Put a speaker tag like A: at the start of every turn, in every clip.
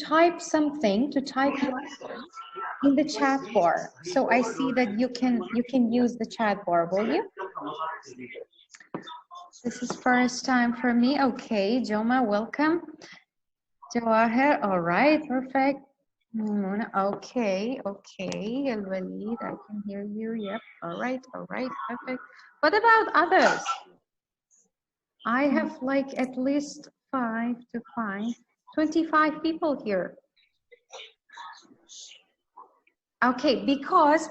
A: type something, to type in the chat bar. So I see that you can use the chat bar, will you? This is first time for me. Okay, Joma, welcome. Jawahir, all right, perfect. Okay, okay. Al-Walid, I can hear you. Yep, all right, perfect. What about others? I have like at least 25 people here. Okay, because,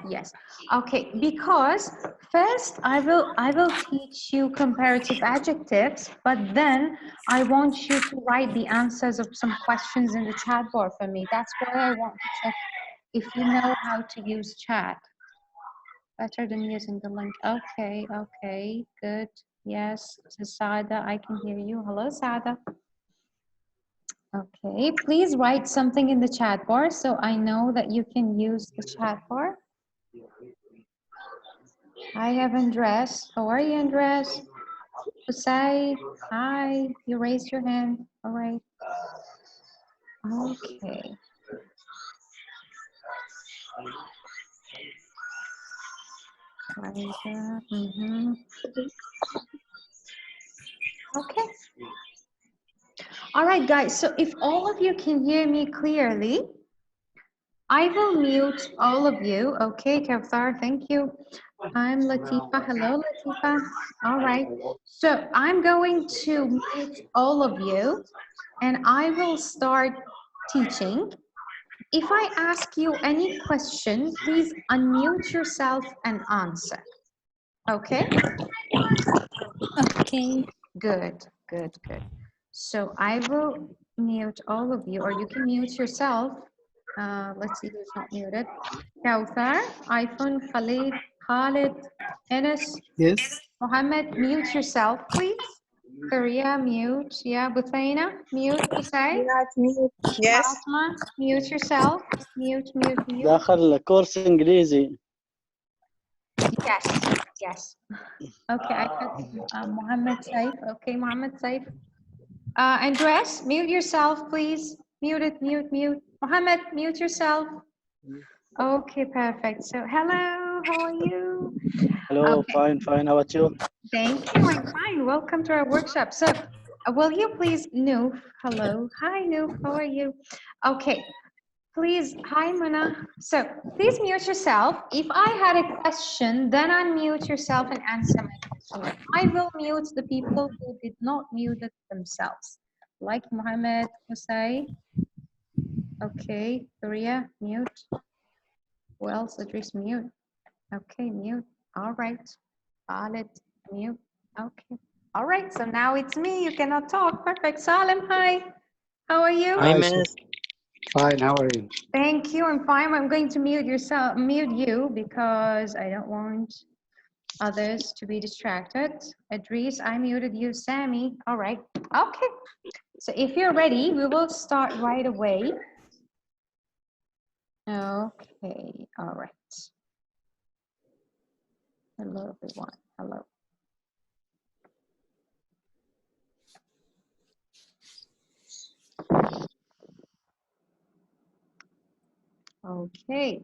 A: yes. Okay, because first I will teach you comparative adjectives, but then I want you to write the answers of some questions in the chat bar for me. That's why I want to check if you know how to use chat. Better than using the link. Okay, okay, good. Yes, Sada, I can hear you. Hello, Sada. Okay, please write something in the chat bar so I know that you can use the chat bar. I have Andres. How are you, Andres? Hussein, hi. You raised your hand. All right. Okay. Okay. All right, guys. So if all of you can hear me clearly, I will mute all of you. Okay, Kawthar, thank you. I'm Latifa. Hello, Latifa. All right. So I'm going to mute all of you and I will start teaching. If I ask you any question, please unmute yourself and answer. Okay?
B: Okay.
A: Good, good, good. So I will mute all of you, or you can mute yourself. Let's see who's not muted. Kawthar, iPhone, Khalid, Enes,
C: Yes.
A: Mohammed, mute yourself, please. Korea, mute. Yeah, Buthaina, mute. Hussein.
D: Yes, mute. Yes.
A: Fatma, mute yourself. Mute, mute, mute.
C: داخل كورس انجليزي.
A: Yes, yes. Okay, I got Mohammed Saif. Okay, Mohammed Saif. Andres, mute yourself, please. Mute it, mute, mute. Mohammed, mute yourself. Okay, perfect. So, hello, how are you?
C: Hello,
A: Okay.
C: fine, fine. How about you?
A: Thank you, I'm fine. Welcome to our workshop. So, will you please, Noof, hello. Hi, Noof, how are you? Okay, please, hi, Mona. So, please mute yourself. If I had a question, then unmute yourself and answer my question. I will mute the people who did not mute it themselves. Like Mohammed, Hussein. Okay, Korea, mute. Who else? Idris, mute. Okay, mute. All right. Khalid, mute. Okay. All right, so now it's me. You cannot talk. Perfect. Salim, hi. How are you?
E: Hi, miss.
C: Fine, how are you?
A: Thank you. I'm fine. I'm going to mute you because I don't want others to be distracted. Idris, I muted you. Sammy. All right. Okay. So if you're ready, we will start right away. Okay. All right. Hello, everyone. Hello. Okay.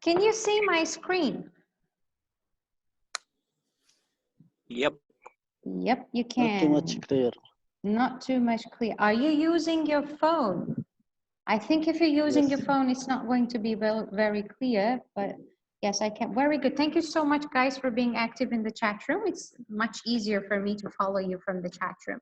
A: Can you see my screen?
E: Yep.
A: Yep, you can.
C: Not too much clear.
A: Not too much clear. Are you using your phone? I think if you're using your phone, it's not going to be very clear, but yes, I can. Very good. Thank you so much, guys, for being active in the chat room. It's much easier for me to follow you from the chat room.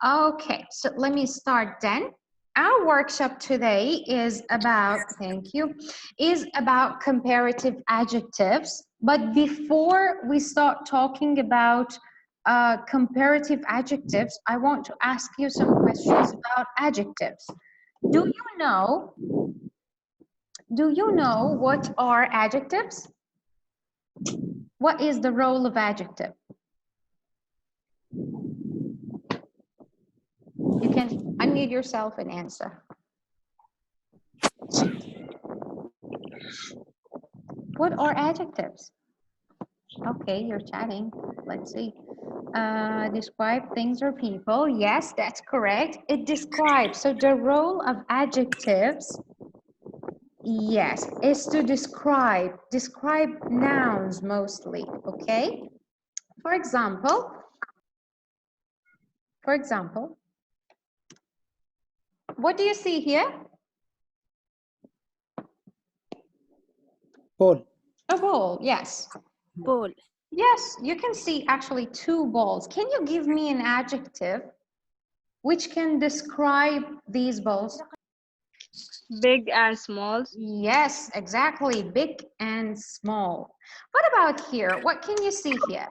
A: Okay, so let me start then. Our workshop today is about, thank you, is about comparative adjectives. But before we start talking about comparative adjectives, I want to ask you some questions about adjectives. Do you know what are adjectives? What is the role of adjective? You can unmute yourself and answer. What are adjectives? Okay, you're chatting. Let's see. Describe things or people. Yes, that's correct. It describes. So the role of adjectives, yes, is to describe nouns mostly. Okay. For example, what do you see here?
C: Ball.
A: A ball. Yes.
B: Ball.
A: Yes, you can see actually two balls. Can you give me an adjective which can describe these balls?
B: Big and small.
A: Yes, exactly. Big and small. What about here? What can you see here?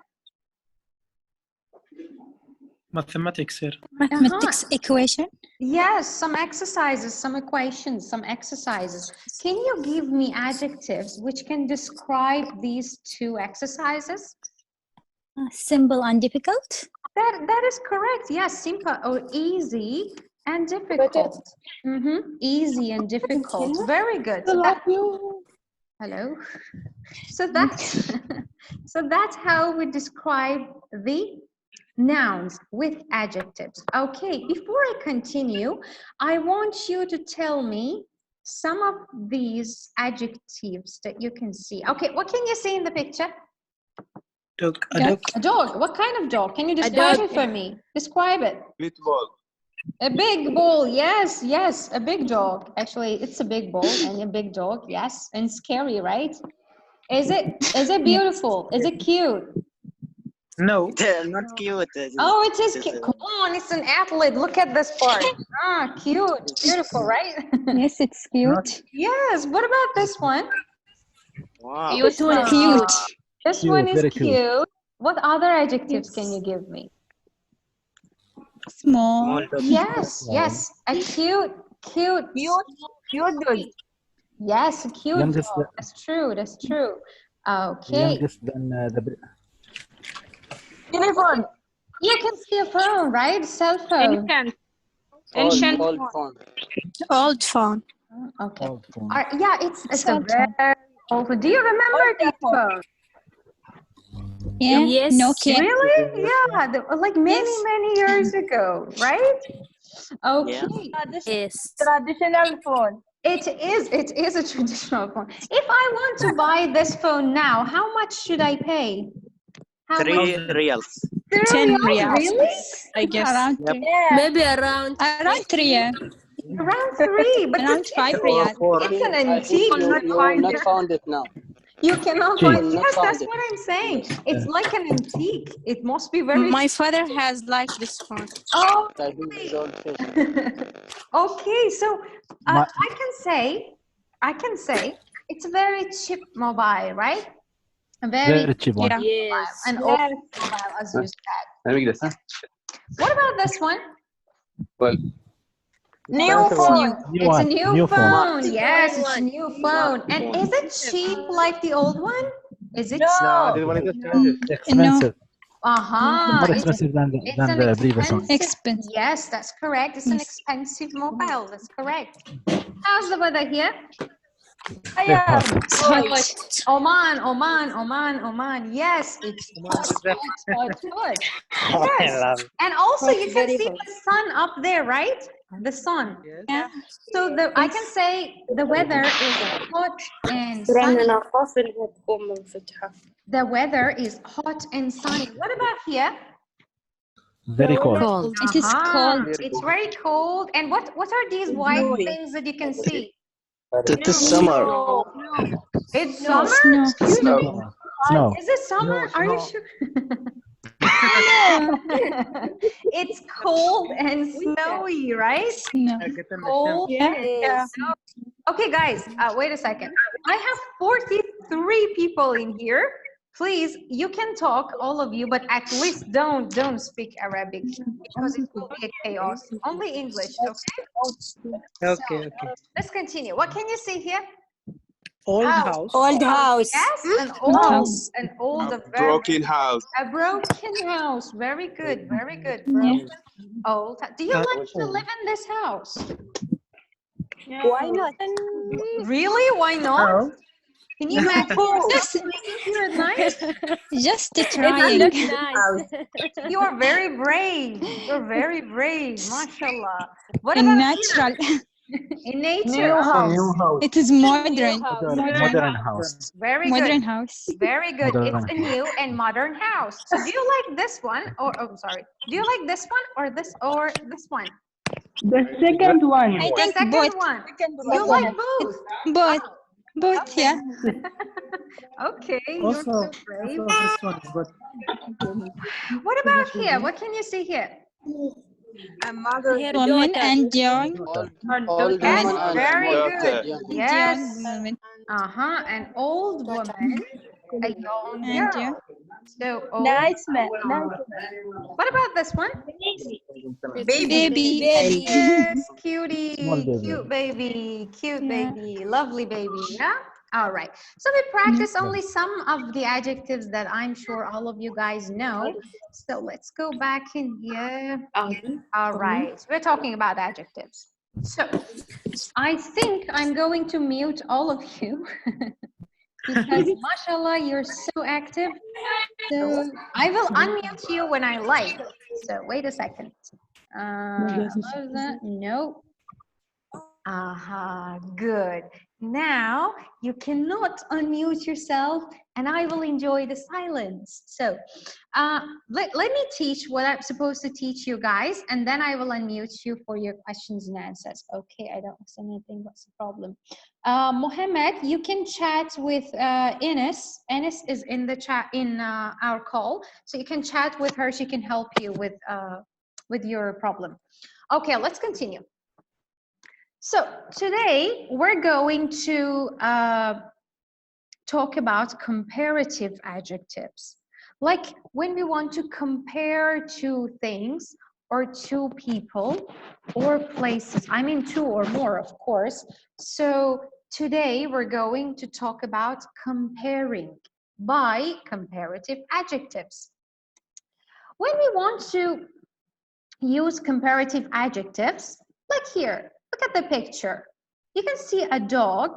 D: Mathematics here.
E: Mathematics equation.
A: Yes, some exercises, some equations, some exercises. Can you give me adjectives which can describe these two exercises?
E: Simple and difficult.
A: That is correct. Yes, simple or easy and difficult. Easy and difficult. Very good. So hello. So that's so that's how we describe the nouns with adjectives. Okay, before I continue, I want you to tell me some of these adjectives that you can see. Okay, what can you see in the picture?
D: Dog. A
E: Yeah.
D: dog.
A: A dog. What kind of dog? Can you describe
B: dog.
A: it for me? Describe it.
F: Big ball.
A: A big bull. Yes, yes, a big dog. Actually, it's a big bull and a big dog. Yes, and scary, right? Is it beautiful? Is it cute?
D: No.
F: Not cute.
A: Oh, it is cute. Come on, it's an athlete. Look at this part. Ah, cute. Beautiful, right?
E: Yes, it's cute.
A: Yes. What about this one?
F: Wow.
B: This one is
E: Cute.
A: This
C: Cute,
A: one is
C: very
A: cute.
C: cute.
A: What other adjectives
E: Yes.
A: can you give me?
E: Small.
A: Yes, yes. A cute.
B: cute dog.
A: Yes, a cute
C: Youngest,
A: dog. That's true. That's true. Okay.
C: youngest than the.
B: Telephone.
A: You can see a phone, right? Cell phone.
B: Ancient.
C: Old phone.
E: Old phone.
A: Okay.
C: Old phone.
A: Yeah, it's a
E: Old phone.
A: very old phone. Do you remember this phone?
E: Yeah.
B: Yes.
E: Nokia.
A: Really? Yeah, like many,
E: Yes.
A: many years ago, right? Okay.
B: Yes.
E: Traditional phone.
A: It is a traditional phone. If I want to buy this phone now, how much should I pay? How much?
F: 3 reals.
E: 10
A: Riyals?
E: riyals.
A: Really?
E: I guess. Around
F: Yep.
E: 3.
B: Maybe around
E: Around 3, yeah.
A: Around 3, but
E: Around
A: it's
E: 5
A: an,
E: riyal.
A: it's an antique.
C: you will not find it now.
A: You cannot
C: Cheap.
A: find.
C: You will not
A: Yes,
C: find
A: that's
C: it.
A: what I'm saying. It's like an antique. It must be very.
E: My father has like this phone.
A: Oh.
C: I think it's old fashioned.
A: Okay, so
C: My-
A: I can say it's a very cheap mobile, right? A
C: Very cheap one.
E: Yeah.
B: yes.
A: an old mobile, as you said.
C: Let me guess.
A: What about this one?
C: Well,
A: New
C: expensive
A: phone.
C: one. New
A: It's a
C: one.
A: new
C: New phone.
A: phone. Yes, it's a new phone. And is it cheap like the old one? Is it?
F: No, this one is expensive.
C: Expensive.
A: Uh-huh.
C: More expensive than
A: It's
C: than
A: an
C: the previous one.
E: Expensive.
A: Yes, that's correct. It's an
E: Yes.
A: expensive mobile. That's correct. How's the weather here?
C: Very hot.
E: It's hot.
A: Oman. Yes, it's hot. Yes. And also you can see the sun up there, right? The sun.
E: Yeah.
A: So I can say the weather is hot and sunny. The weather is hot and sunny. What about here?
C: Very cold.
E: Cold. It is
A: Uh-huh.
E: cold.
A: It's very cold. And what are these white things that you can see?
F: It is summer.
A: It's summer?
E: Snow.
A: Excuse me.
C: Snow.
A: Is it summer? Are you sure? It's cold and snowy, right?
E: Snow.
A: Cold.
E: Yeah.
A: Okay, guys, wait a second. I have 43 people in here. Please, you can talk, all of you, but at least don't speak Arabic because it will be a chaos. Only English, okay?
D: Okay.
A: Let's continue. What can you see here?
D: Old house.
E: Old house.
A: Yes, an
E: house.
A: old, a very
F: Broken house.
A: a broken house. Very good, very good.
E: Yeah.
A: Broken, old. Do you like to live in this house?
B: Why not?
A: Really? Why not?
D: No.
A: Can you imagine?
E: Just,
A: You're nice.
E: just
B: It's
E: trying.
B: just nice.
A: You are very brave. You're very brave. MashaAllah. What about
E: Natural.
A: in nature?
F: New
A: Oh,
F: house.
E: It is modern.
C: Modern house.
A: very
E: Modern
A: good.
E: house.
A: Very good.
C: Modern
A: It's a new and modern house. So do you like this one or oh sorry. Do you like this one or this one?
G: The second one.
E: I
A: The
E: think
A: second
E: both.
A: one. You like both.
E: Both. Both,
A: Okay.
E: yeah.
A: Okay, you're
D: Also,
A: so brave.
D: also this one is good.
A: What about here? What can you see here?
B: A mother,
E: Woman and young.
F: Old
A: Yes,
F: woman and
A: very good.
F: young.
A: Yes.
E: Young woman.
A: An old woman, a young
E: And
A: girl.
E: young.
A: So old.
G: Nice man.
A: What about this one?
E: Baby.
A: Yes, cutie,
C: Small baby.
A: cute baby, cute
E: Yeah.
A: baby, lovely baby. Yeah. All right. So we practice only some of the adjectives that I'm sure all of you guys know. So let's go back in here. All right. We're talking about adjectives. So I think I'm going to mute all of you because mashallah, you're so active. So I will unmute you when I like. So wait a second. No. Aha, good. Now you cannot unmute yourself and I will enjoy the silence. So let me teach what I'm supposed to teach you guys and then I will unmute you for your questions and answers. Okay, I don't see anything. What's the problem? Mohammed, you can chat with Ines. Ines is in the chat in our call. So you can chat with her. She can help you with your problem. Okay, let's continue. So today we're going to talk about comparative adjectives. Like when we want to compare two things or two people or places. I mean two or more, of course. So today we're going to talk about comparing by comparative adjectives. When we want to use comparative adjectives, like here, look at the picture. You can see a dog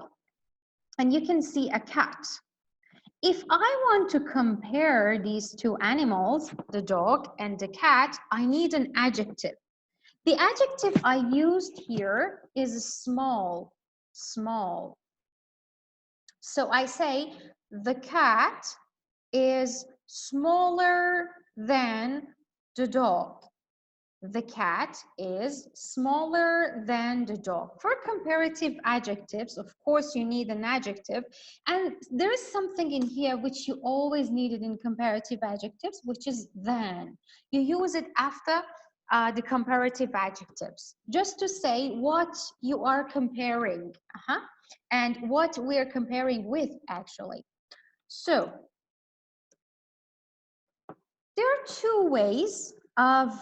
A: and you can see a cat. If I want to compare these two animals, the dog and the cat, I need an adjective. The adjective I used here is small, small. So I say the cat is smaller than the dog. The cat is smaller than the dog. For comparative adjectives, of course, you need an adjective. And there is something in here which you always needed in comparative adjectives, which is than. You use it after the comparative adjectives, just to say what you are comparing and what we're comparing with, actually. So, there are two ways of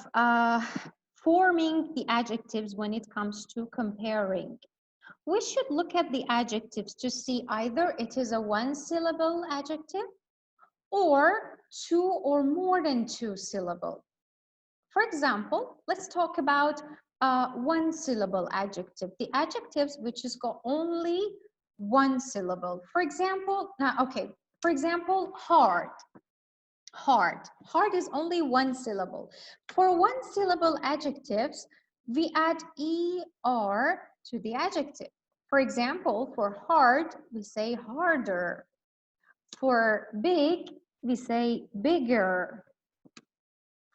A: forming the adjectives when it comes to comparing. We should look at the adjectives to see either it is a one-syllable adjective or two or more than two syllable. For example, let's talk about one-syllable adjective. The adjectives which has got only one syllable. For example, for example, hard. Hard is only one syllable. For one syllable adjectives, we add ER to the adjective. For example, for hard, we say harder. For big, we say bigger.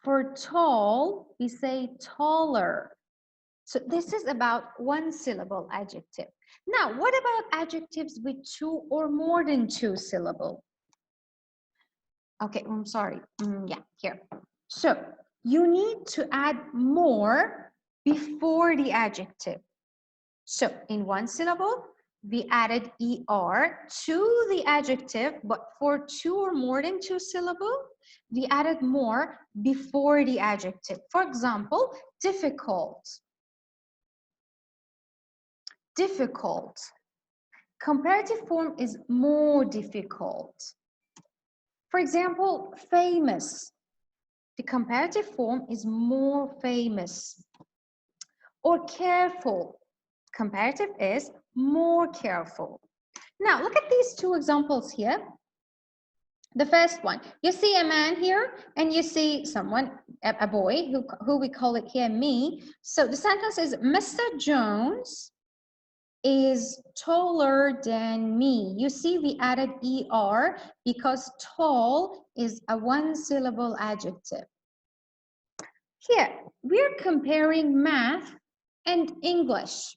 A: For tall, we say taller. So this is about one syllable adjective. Now, what about adjectives with two or more than two syllables? Okay, I'm sorry. Yeah, here. So you need to add more before the adjective. So in one syllable, we added ER to the adjective, but for two or more than two syllables, we added more before the adjective. For example, difficult. Difficult. Comparative form is more difficult. For example, famous. The comparative form is more famous. Or careful. Comparative is more careful. Now, look at these two examples here. The first one, you see a man here and you see someone, a boy, who we call it here me. So the sentence is, Mr. Jones is taller than me. You see we added ER because tall is a one-syllable adjective. Here, we're comparing math and English.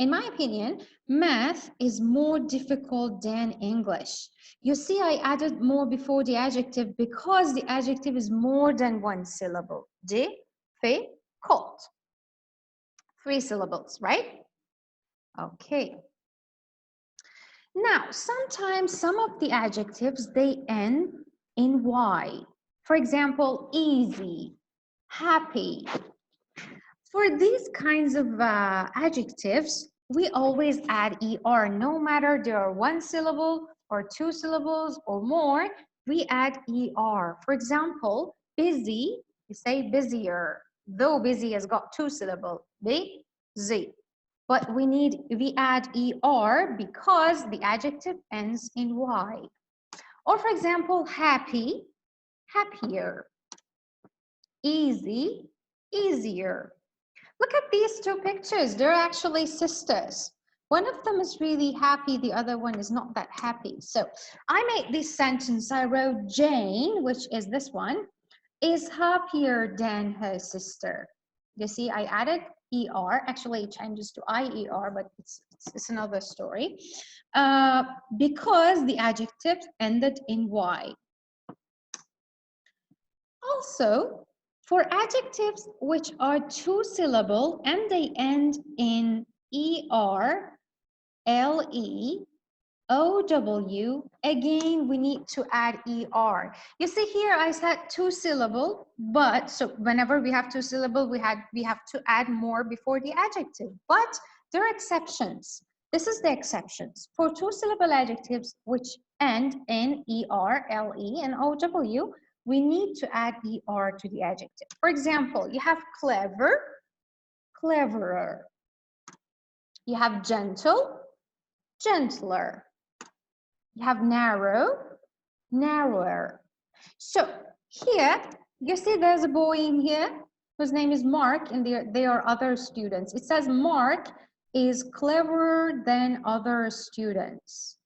A: In my opinion, math is more difficult than English. You see, I added more before the adjective because the adjective is more than one syllable. Difficult. 3 syllables, right? Okay. Now, sometimes some of the adjectives, they end in Y. For example, easy, happy. For these kinds of adjectives, we always add ER, no matter they are 1 syllable or 2 syllables or more, we add ER. For example, busy, you say busier, though busy has got 2 syllables, busy. But we add ER because the adjective ends in Y. Or for example, happy, happier, easy, easier. Look at these two pictures. They're actually sisters. One of them is really happy. The other one is not that happy. So I made this sentence. I wrote Jane, which is this one, is happier than her sister. You see, I added ER. Actually, it changes to IER, but it's another story. Because the adjective ended in Y. Also, for adjectives which are 2 syllable and they end in ER, LE, OW, again, we need to add ER. You see here, I said 2 syllable, but so whenever we have 2 syllable, we have to add more before the adjective, but there are exceptions. This is the exceptions. For 2 syllable adjectives which end in ER, LE, and OW, we need to add ER to the adjective. For example, you have clever, cleverer. You have gentle, gentler. You have narrow, narrower. So here, you see there's a boy in here whose name is Mark, and there are other students. It says Mark is cleverer than other students.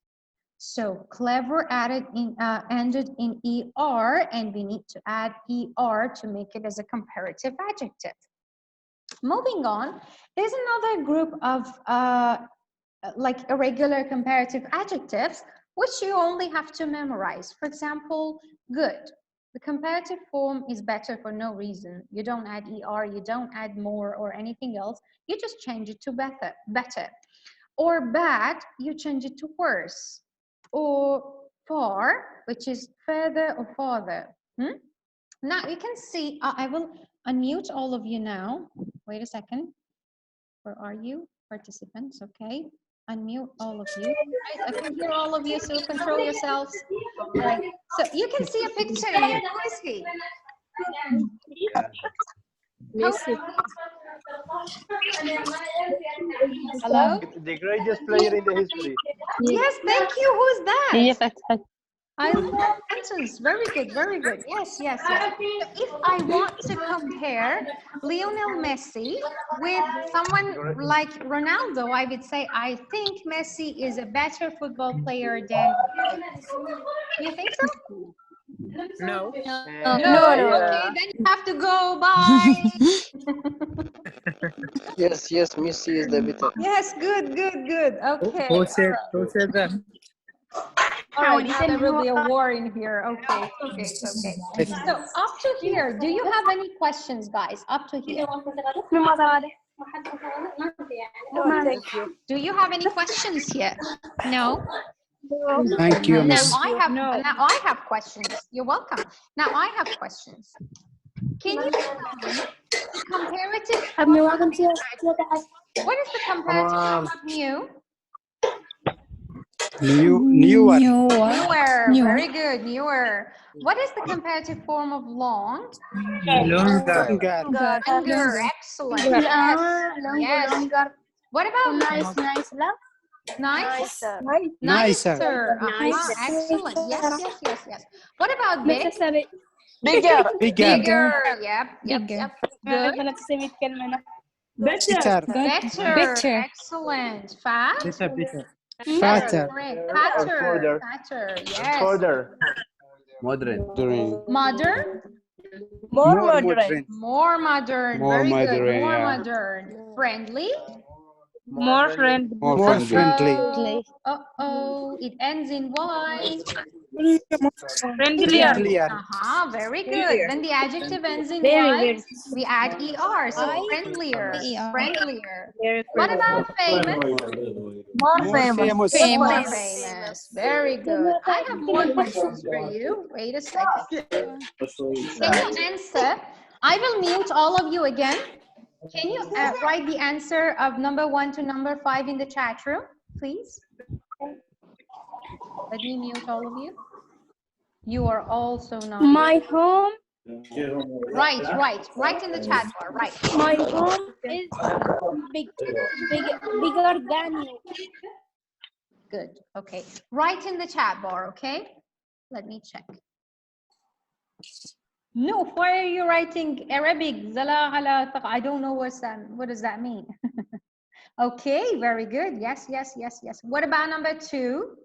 A: So clever ended in ER, and we need to add ER to make it as a comparative adjective. Moving on, there's another group of like irregular comparative adjectives, which you only have to memorize. For example, good. The comparative form is better for no reason. You don't add ER, you don't add more or anything else. You just change it to better. Or bad, you change it to worse. Or far, which is further or farther. Now you can see, I will unmute all of you now. Wait a second. Where are you? Participants, okay. Unmute all of you. Right, I can hear all of you, so control yourselves. All right, so you can see a picture here. Who is he?
B: Messi.
A: Hello?
C: The greatest player in the history.
A: Yes, thank you. Who's
G: هي
A: that?
G: فتحت.
A: I love sentence. Very good, very good. Yes, yes, yes. So if I want to compare Lionel Messi with someone like Ronaldo, I would say I think Messi is a better football player than Ronaldo. You think so?
D: No.
A: No. Okay, then you have to go. Bye.
F: Yes, Messi is the better.
A: Yes, good. Okay.
D: Who said that?
A: All right, now there will be a war in here. Okay. So up to here, do you have any questions, guys? Up to here.
B: No, thank you.
A: Do you have any questions here? No?
D: Thank you,
A: Now
D: Miss.
A: I have questions. You're welcome. Now I have questions. Can you tell me the comparative form of what is the comparative form of new?
C: Newer.
A: Newer. Very good. Newer. What is the comparative form of long?
D: Longer.
A: Longer. Excellent. Yes. What about
G: nice.
A: Nice.
B: Nicer.
E: Nicer.
A: Aha, excellent. Yes. What about big?
F: Bigger.
A: Bigger. Yep.
E: Bigger.
A: Good.
G: Better.
A: Better.
E: Better.
A: Excellent. Fat.
D: Better.
E: Fatter.
A: Correct. Fatter.
C: Further.
A: Fatter. Yes.
C: Further.
A: Modern.
B: More modern.
A: More modern.
H: More
A: Very good.
H: modern,
A: More
H: yeah.
A: modern. Friendly.
B: More friendly.
H: More friendly.
A: Uh-oh. It ends in Y.
B: Friendlier.
A: Aha, very good. When the adjective ends in Y, we add ER. So friendlier.
E: ER.
A: Friendlier.
B: Very
A: What about famous?
B: More famous.
A: More
E: Famous.
A: famous. Very good. I have more questions for you. Wait a second. Can you answer? I will mute all of you again. Can you write the answer of number 1 to number 5 in the chat room, please? Let me mute all of you. You are also not.
G: My home.
A: Right in the chat bar. Right.
G: My home is bigger than you.
A: Good. Okay. Right in the chat bar. Okay. Let me check. No, why are you writing Arabic? Zala hala taq. I don't know what's that. What does that mean? Okay, very good. Yes. What about number 2?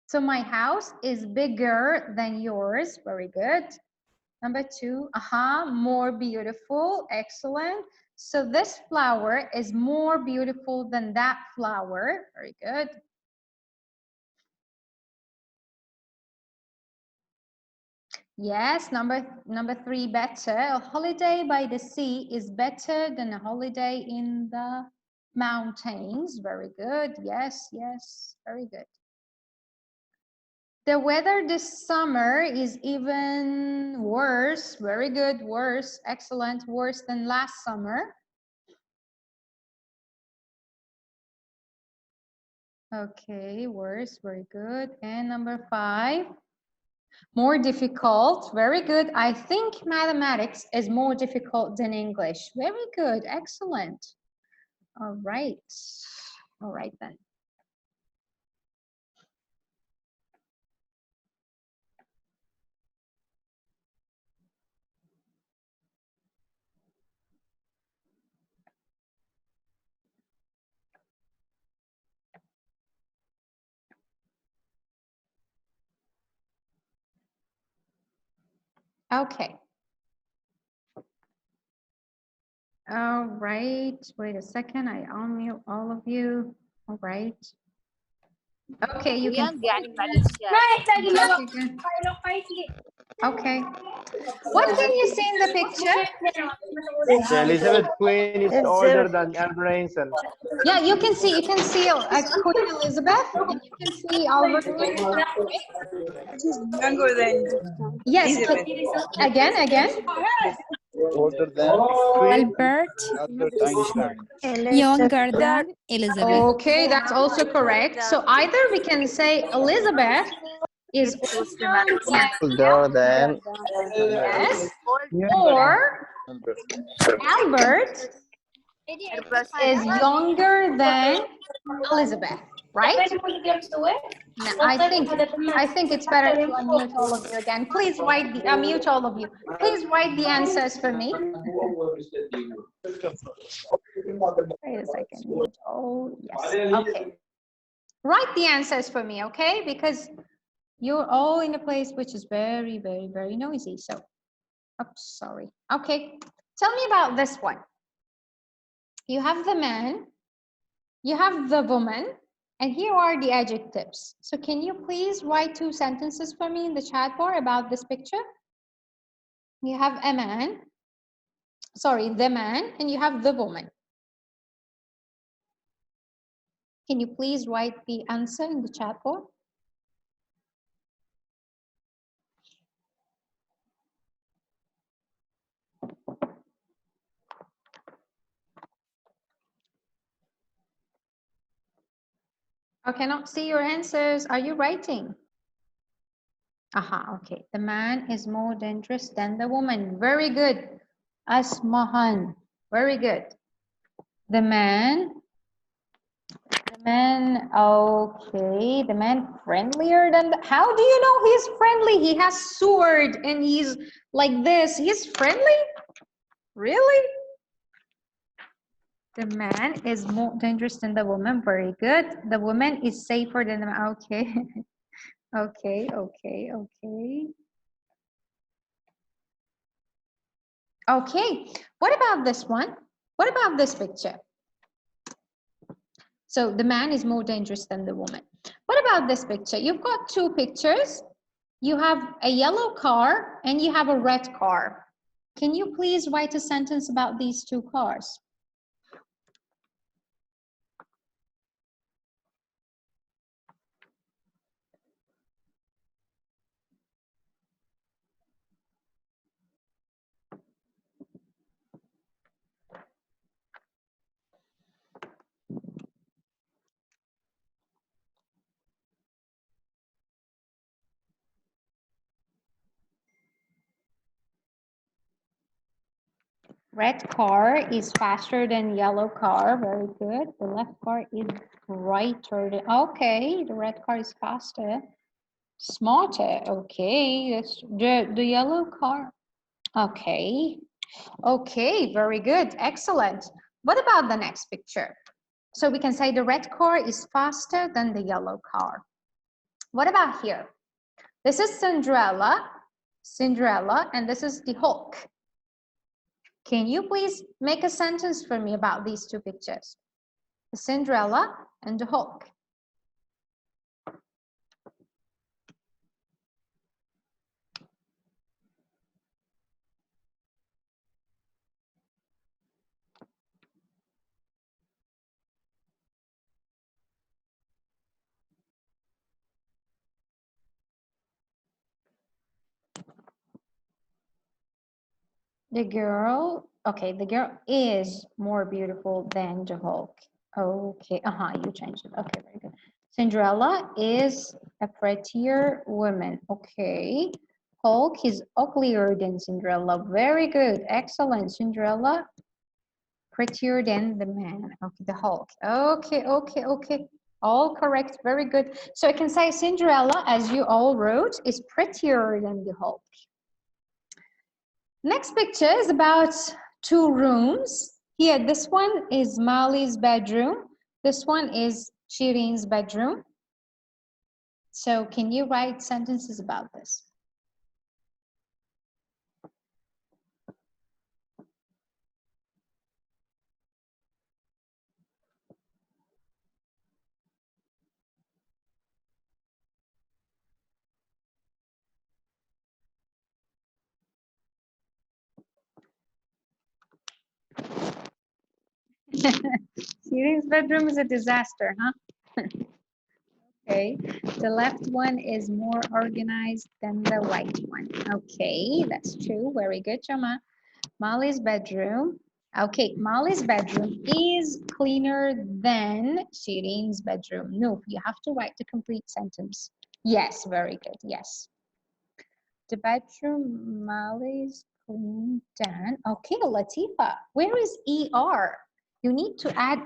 A: So my house is bigger than yours. Very good. Number 2, more beautiful. Excellent. So this flower is more beautiful than that flower. Very good. Yes, number 3, better. A holiday by the sea is better than a holiday in the mountains. Very good. Yes, very good. The weather this summer is even worse. Very good. Worse. Excellent. Worse than last summer. Okay, worse. Very good. And number 5. More difficult. Very good. I think mathematics is more difficult than English. Very good. Excellent. All right. All right then. Okay. All right. Wait a second. I unmute all of you. All right. Okay, you can. Okay. What can you see in the picture?
C: The Elizabeth Queen is older than Anne Branson.
A: Yeah, you can see Queen Elizabeth, and you can see Albert.
B: She's younger than
A: Yes. Again.
H: Older than
E: Albert.
H: Albert Einstein.
E: Younger than Elizabeth.
A: Okay, that's also correct. So either we can say Elizabeth is
F: Older than.
A: yes, or Albert is younger than Elizabeth, right? Now, I think it's better to unmute all of you again. Please write the unmute all of you. Please write the answers for me. Wait a second. Mute all. Yes. Okay. Write the answers for me, okay? Because you're all in a place which is very, very, very noisy. So, oops, sorry. Okay. Tell me about this one. You have the man, you have the woman, and here are the adjectives. So can you please write 2 sentences for me in the chat bar about this picture? You have a man, sorry, the man, and you have the woman. Can you please write the answer in the chat bar? I cannot see your answers. Are you writing? Aha, okay. The man is more dangerous than the woman. Very good. Asmahan. Very good. The man Man, okay, the man friendlier than the, how do you know he's friendly? He has sword and he's like this. He's friendly? Really? The man is more dangerous than the woman. Very good. The woman is safer than the man. Okay. Okay, okay, okay. Okay, what about this one? What about this picture? So the man is more dangerous than the woman. What about this picture? You've got two pictures. You have a yellow car and you have a red car. Can you please write a sentence about these two cars? Red car is faster than yellow car. Very good. The left car is brighter than, okay, the red car is faster. Smarter. Okay, that's the yellow car. Okay. Okay, very good. Excellent. What about the next picture? So we can say the red car is faster than the yellow car. What about here? This is Cinderella, and this is the Hulk. Can you please make a sentence for me about these two pictures? The Cinderella and the Hulk. The girl, okay, the girl is more beautiful than the Hulk. Okay, you changed it. Okay, very good. Cinderella is a prettier woman. Okay. Hulk is uglier than Cinderella. Very good. Excellent. Cinderella, prettier than the man. Okay, the Hulk. Okay, okay, okay. All correct. Very good. So I can say Cinderella, as you all wrote, is prettier than the Hulk. Next picture is about two rooms. Here, this one is Mali's bedroom. This one is Shireen's bedroom. So can you write sentences about this? Shireen's bedroom is a disaster, huh? Okay, the left one is more organized than the right one. Okay, that's true. Very good, Jama. Molly's bedroom. Okay, Molly's bedroom is cleaner than Shireen's bedroom. No, you have to write the complete sentence. Yes, very good. Yes. The bedroom Molly's clean than. Okay, Latifa. Where is ER? You need to add